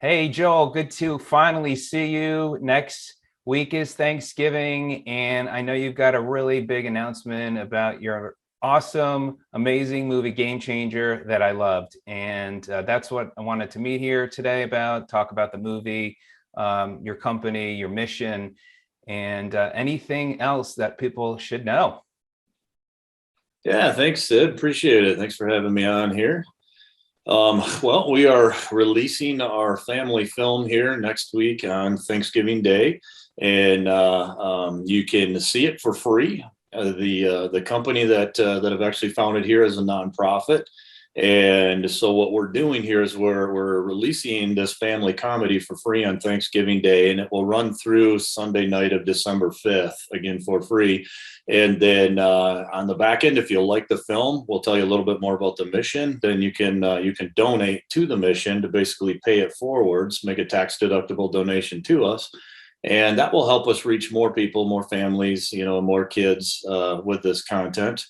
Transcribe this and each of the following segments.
Hey, Joel, good to finally see you. Next week is Thanksgiving, and I know you've got a really big announcement about your awesome, amazing movie Game Changer that I loved. And that's what I wanted to meet here today about, talk about the movie, your company, your mission, and anything else that people should know. Yeah, thanks, Sid. Appreciate it. Thanks for having me on here. Well, we are releasing our family film here next week on Thanksgiving Day, and you can see it for free. The company that I've actually founded here is a nonprofit, and so what we're doing here is we're releasing this family comedy for free on Thanksgiving Day, and it will run through Sunday night of December 5th, again for free. And then on the back end, if you like the film, we'll tell you a little bit more about the mission. Then you can donate to the mission to basically pay it forwards, make a tax deductible donation to us, and that will help us reach more people, more families, more kids with this content.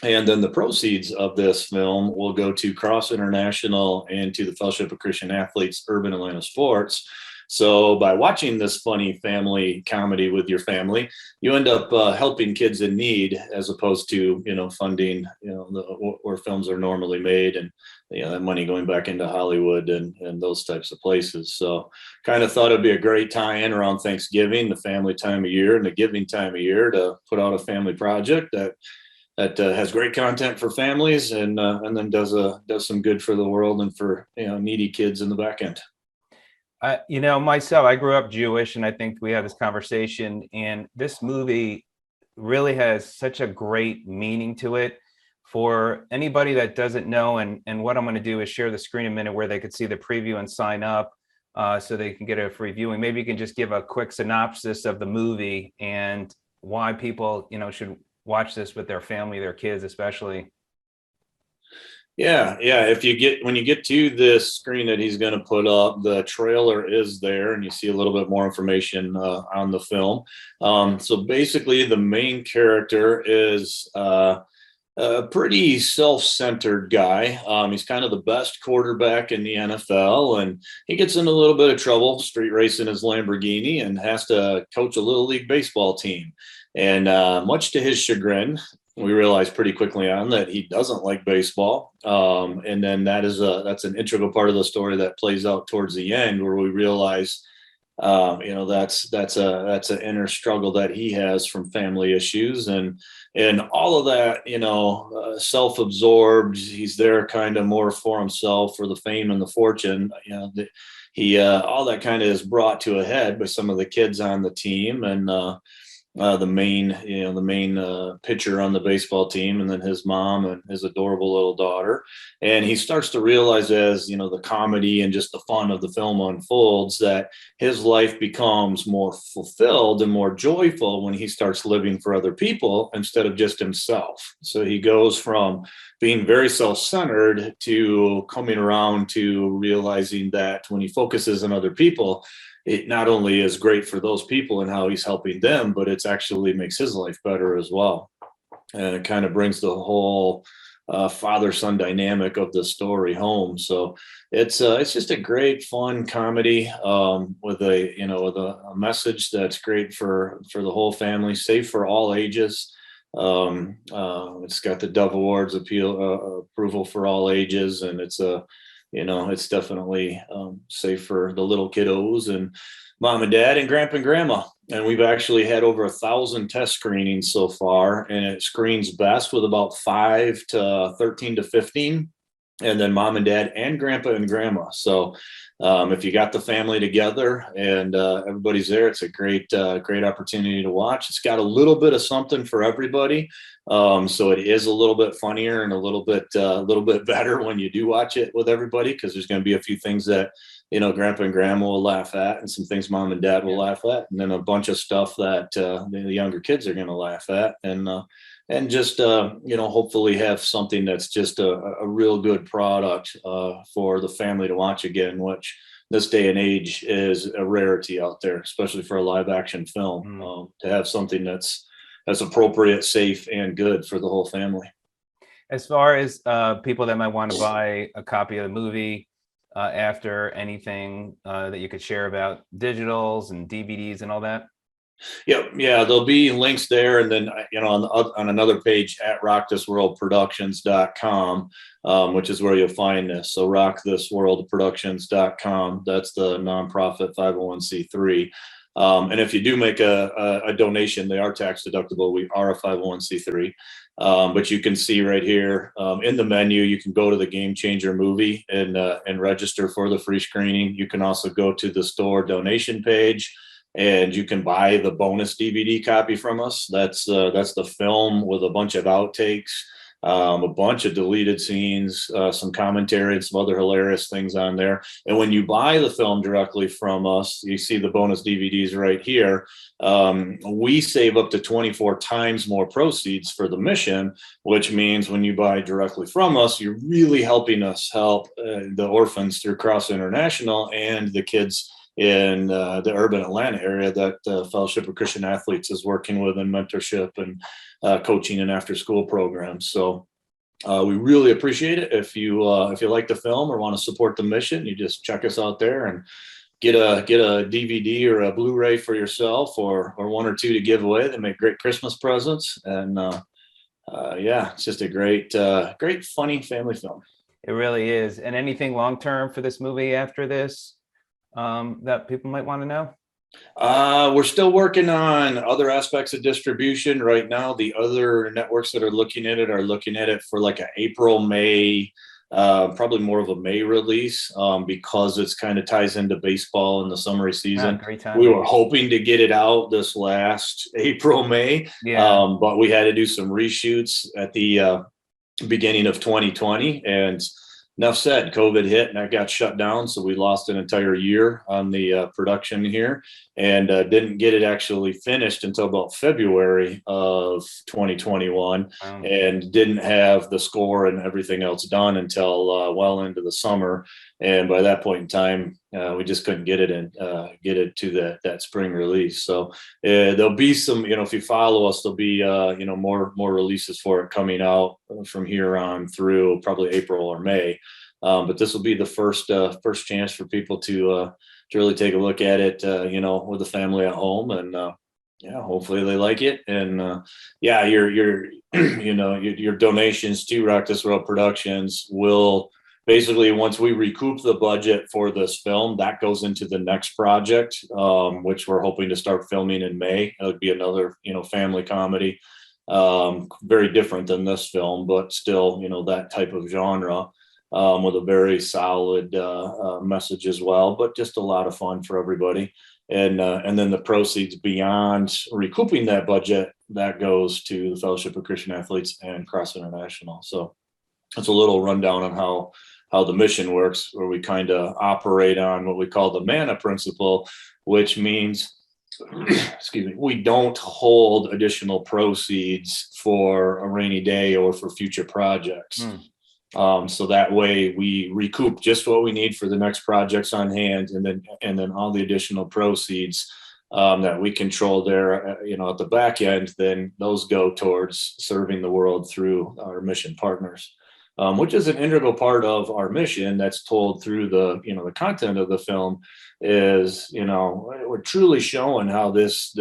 And then the proceeds of this film will go to Cross International and to the Fellowship of Christian Athletes Urban Atlanta Sports. So by watching this funny family comedy with your family, you end up helping kids in need as opposed to funding where films are normally made, and that money going back into Hollywood and those types of places. So kind of thought it'd be a great tie-in around Thanksgiving, the family time of year and the giving time of year, to put out a family project that has great content for families and then does some good for the world and for needy kids in the back end. Myself, I grew up Jewish, and I think we had this conversation, and this movie really has such a great meaning to it for anybody that doesn't know. And what I'm going to do is share the screen in a minute where they could see the preview and sign up so they can get a free viewing. Maybe you can just give a quick synopsis of the movie and why people, should watch this with their family, their kids, especially. Yeah. When you get to this screen that he's going to put up, the trailer is there, and you see a little bit more information on the film. So basically, the main character is a pretty self-centered guy. He's kind of the best quarterback in the NFL, and he gets in a little bit of trouble street racing his Lamborghini and has to coach a little league baseball team. And much to his chagrin, we realize pretty quickly on that he doesn't like baseball. And then that's an integral part of the story that plays out towards the end, where we realize, that's an inner struggle that he has from family issues and all of that. Self-absorbed. He's there kind of more for himself, for the fame and the fortune. He all that kind of is brought to a head by some of the kids on the team, and the main pitcher on the baseball team, and then his mom and his adorable little daughter. And he starts to realize, as the comedy and just the fun of the film unfolds, that his life becomes more fulfilled and more joyful when he starts living for other people instead of just himself. So he goes from being very self-centered to coming around to realizing that when he focuses on other people, it not only is great for those people and how he's helping them, but it's actually makes his life better as well. And it kind of brings the whole father-son dynamic of the story home. So it's just a great, fun comedy with a message that's great for the whole family, safe for all ages. It's got the Dove Awards approval for all ages, and it's definitely safe for the little kiddos and mom and dad and grandpa and grandma. And we've actually had over 1,000 test screenings so far, and it screens best with about 5 to 13 to 15, and then mom and dad and grandpa and grandma. So if you got the family together and everybody's there, it's a great opportunity to watch. It's got a little bit of something for everybody. So it is a little bit funnier and a little bit better when you do watch it with everybody, because there's going to be a few things that grandpa and grandma will laugh at, and some things mom and dad will laugh at, and then a bunch of stuff that the younger kids are going to laugh at, and just hopefully have something that's just a real good product for the family to watch again, which this day and age is a rarity out there, especially for a live action film. To have something that's appropriate, safe, and good for the whole family. As far as people that might want to buy a copy of the movie, after, anything that you could share about digitals and DVDs and all that? Yeah, there'll be links there, and then on another page at rockthisworldproductions.com, which is where you'll find this. So rockthisworldproductions.com, that's the nonprofit 501c3. And if you do make a donation, they are tax deductible. We are a 501c3. But you can see right here in the menu, you can go to the Game Changer movie and register for the free screening. You can also go to the store donation page, and you can buy the bonus DVD copy from us. That's the film with a bunch of outtakes, a bunch of deleted scenes, some commentary, and some other hilarious things on there. And when you buy the film directly from us, you see the bonus DVDs right here. We save up to 24 times more proceeds for the mission, which means when you buy directly from us, you're really helping us help the orphans through Cross International and the kids in the urban Atlanta area that Fellowship of Christian Athletes is working with in mentorship and coaching and after school programs. So we really appreciate it. If you like the film or want to support the mission, you just check us out there and get a DVD or a Blu-ray for yourself, or one or two to give away. They make great Christmas presents. And yeah, it's just a great funny family film. It really is. And anything long-term for this movie after this that people might want to know? We're still working on other aspects of distribution right now. The other networks that are looking at it for like an April, May, probably more of a May release, because it's kind of ties into baseball in the summer season. Great time. We were hoping to get it out this last April, May, but we had to do some reshoots at the beginning of 2020, and enough said, COVID hit and that got shut down. So we lost an entire year on the production here, and didn't get it actually finished until about February of 2021, and didn't have the score and everything else done until well into the summer. And by that point in time, we just couldn't get it to that spring release. So there'll be some, if you follow us, there'll be more releases for it coming out from here on through probably April or May. But this will be the first chance for people to really take a look at it, with the family at home, and hopefully they like it. And your your donations to Rock This World Productions will basically, once we recoup the budget for this film, that goes into the next project, which we're hoping to start filming in May. It would be another, family comedy, very different than this film, but still, that type of genre, with a very solid message as well, but just a lot of fun for everybody. And then the proceeds beyond recouping that budget, that goes to the Fellowship of Christian Athletes and Cross International. So it's a little rundown on how the mission works, where we kind of operate on what we call the manna principle, which means, excuse me, we don't hold additional proceeds for a rainy day or for future projects. So that way we recoup just what we need for the next projects on hand, and then all the additional proceeds that we control there, at the back end, then those go towards serving the world through our mission partners. Which is an integral part of our mission that's told through the content of the film. Is, we're truly showing how this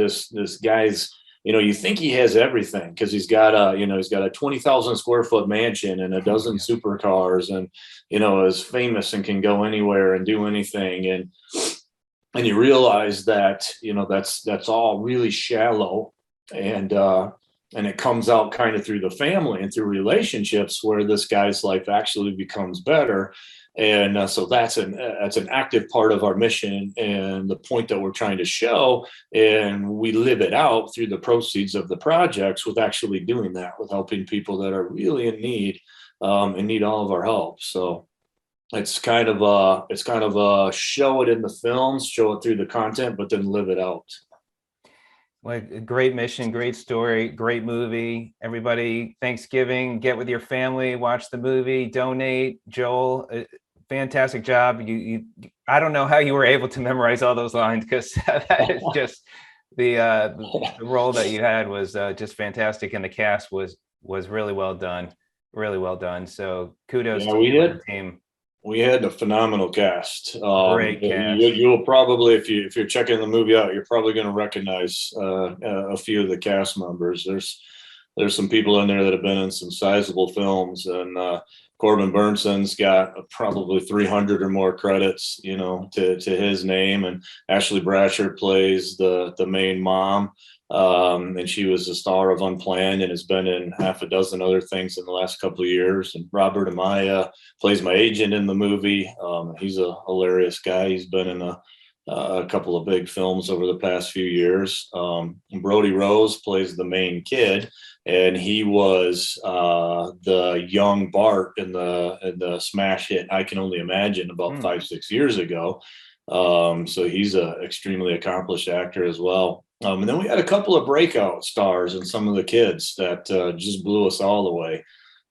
guy's, you think he has everything because he's got a 20,000 square foot mansion and a dozen supercars, and is famous and can go anywhere and do anything, and you realize that that's all really shallow, and it comes out kind of through the family and through relationships where this guy's life actually becomes better. And so that's an active part of our mission and the point that we're trying to show. And we live it out through the proceeds of the projects, with actually doing that, with helping people that are really in need, and need all of our help. So it's kind of a show it in the films, show it through the content, but then live it out. Well, great mission, great story, great movie. Everybody, Thanksgiving, get with your family, watch the movie, donate. Joel, fantastic job. I don't know how you were able to memorize all those lines, because that is just the role that you had was just fantastic, and the cast was really well done, really well done. So kudos to you and the team. We had a phenomenal cast. Great cast. You'll probably, if you're checking the movie out, you're probably going to recognize a few of the cast members. There's some people in there that have been in some sizable films, and Corbin Burnson's got probably 300 or more credits, to his name. And Ashley Brasher plays the main mom. And she was the star of Unplanned and has been in half a dozen other things in the last couple of years. And Robert Amaya plays my agent in the movie. He's a hilarious guy. He's been in a couple of big films over the past few years. And Brody Rose plays the main kid, and he was the young Bart in the smash hit I Can Only Imagine about 5-6 years ago. So he's an extremely accomplished actor as well. And then we had a couple of breakout stars and some of the kids that just blew us all away.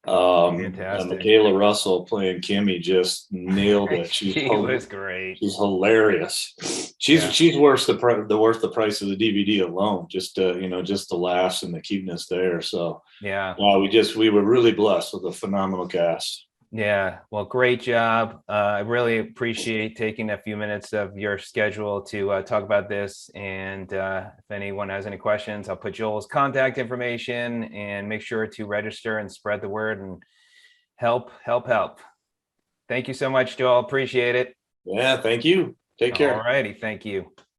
Fantastic. Michaela Russell playing Kimmy just nailed it. She was great. She's hilarious. She's worth the price of the DVD alone. Just just the laughs and the cuteness there. So yeah, we were really blessed with a phenomenal cast. Yeah, well, great job. I really appreciate taking a few minutes of your schedule to talk about this. And if anyone has any questions, I'll put Joel's contact information, and make sure to register and spread the word and help. Thank you so much, Joel. Appreciate it. Yeah, thank you. Take care. All righty. Thank you.